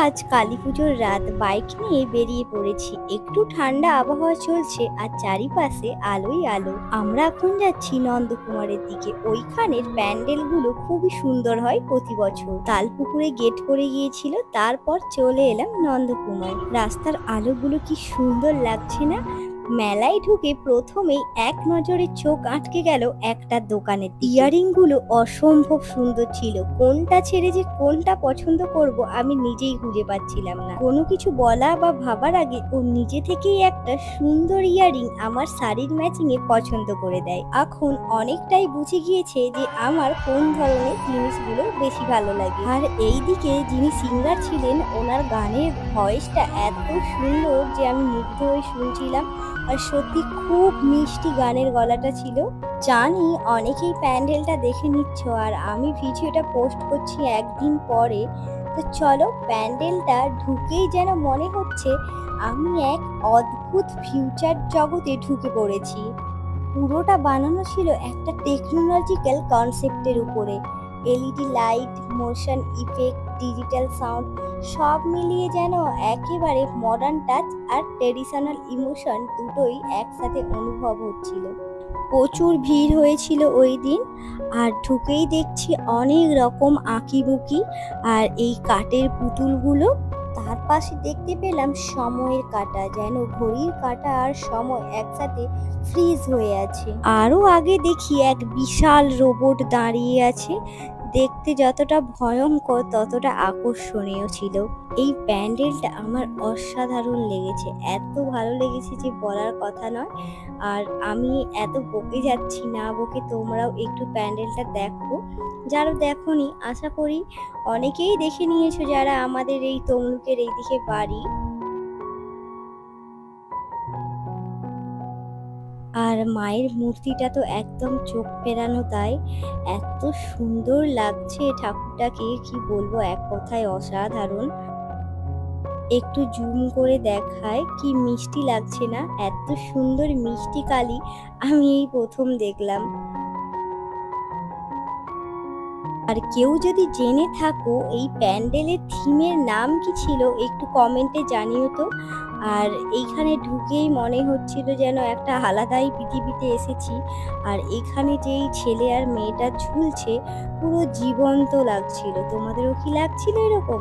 আজ কালীপুজোর রাত বাইক নিয়ে বেরিয়ে পড়েছি। একটু ঠান্ডা আবহাওয়া চলছে আর চারিপাশে আলোই আলো। আমরা এখন যাচ্ছি নন্দকুমারের দিকে। ওইখানের প্যান্ডেলগুলো খুবই সুন্দর হয় প্রতি বছর। তালপুকুরে গেট পড়ে গিয়েছিল, তারপর চলে এলাম নন্দকুমার। রাস্তার আলোগুলো কি সুন্দর লাগছে না? মেলায় ঢুকে প্রথমেই এক নজরে চোখ আটকে গেল একটা দোকানের দিকে। ইয়ারিং গুলো অসম্ভব সুন্দর ছিল। কোনটা ছেড়ে যে কোনটা পছন্দ করব আমি নিজেই খুঁজে পাচ্ছিলাম না। কোনো কিছু বলা বা ভাবার আগে ও নিজে থেকেই একটা সুন্দর ইয়ারিং আমার শাড়ির ম্যাচিং এ পছন্দ করে দেয়। এখন অনেকটাই বুঝে গিয়েছে যে আমার কোন ধরনের জিনিসগুলো বেশি ভালো লাগে। আর এইদিকে যিনি সিঙ্গার ছিলেন, ওনার গানের ভয়েসটা এত সুন্দর যে আমি মুগ্ধ হয়ে শুনছিলাম। আর সত্যি খুব মিষ্টি গানের গলাটা ছিল। জানি অনেকেই প্যান্ডেলটা দেখে নিচ্ছ আর আমি ভিডিওটা পোস্ট করছি একদিন পরে। তো চলো, প্যান্ডেলটা ঢুকেই যেন মনে হচ্ছে আমি এক অদ্ভুত ফিউচার জগতে ঢুকে পড়েছি। পুরোটা বানানো ছিল একটা টেকনোলজিক্যাল কনসেপ্টের উপরে। LED light, motion effect, digital sound সব মিলিয়ে যেন একেবারে মডার্ন টাচ আর ট্রেডিশনাল ইমোশন দুটোই একসাথে অনুভব হচ্ছিল। প্রচুর ভিড় হয়েছিল ওই দিন। আর ঢুকেই দেখছি অনেক রকম আঁকিবুকি আর এই কাঠের পুতুলগুলো। তার পাশে দেখতে পেলাম সময়ের কাঁটা, যেন ঘড়ির কাঁটা আর সময় একসাথে ফ্রিজ হয়ে আছে। আরো আগে দেখি এক বিশাল রোবট দাঁড়িয়ে আছে। দেখতে যতটা ভয়ঙ্কর ততটা আকর্ষণীয় ছিল। এই প্যান্ডেলটা আমার অসাধারণ লেগেছে, এত ভালো লেগেছে যে বলার কথা নয়। আর আমি এত বকে যাচ্ছি না বকে তোমরাও একটু প্যান্ডেলটা দেখো। যারা দেখোনি আশা করি অনেকেই দেখে নিয়েছো, যারা আমাদের এই তমলুকের এইদিকে বাড়ি। আর মায়ের মূর্তিটা তো একদম চোখ ফেরানো, তাই এত সুন্দর লাগছে ঠাকুরটাকে, কি বলবো, এক কথায় অসাধারণ। একটু জুম করে দেখায় কি মিষ্টি লাগছে না? এত সুন্দর মিষ্টি কালী আমি এই প্রথম দেখলাম। আর কেউ যদি জেনে থাকো এই প্যান্ডেলের থিমের নাম কি ছিল একটু কমেন্টে জানিও তো। আর এইখানে ঢুকেই মনে হচ্ছিল যেন একটা আলাদাই পৃথিবীতে এসেছি। আর এখানে যেই ছেলে আর মেয়েটা ঝুলছে পুরো জীবন্ত লাগছিল। তোমাদেরও কি লাগছিল এরকম?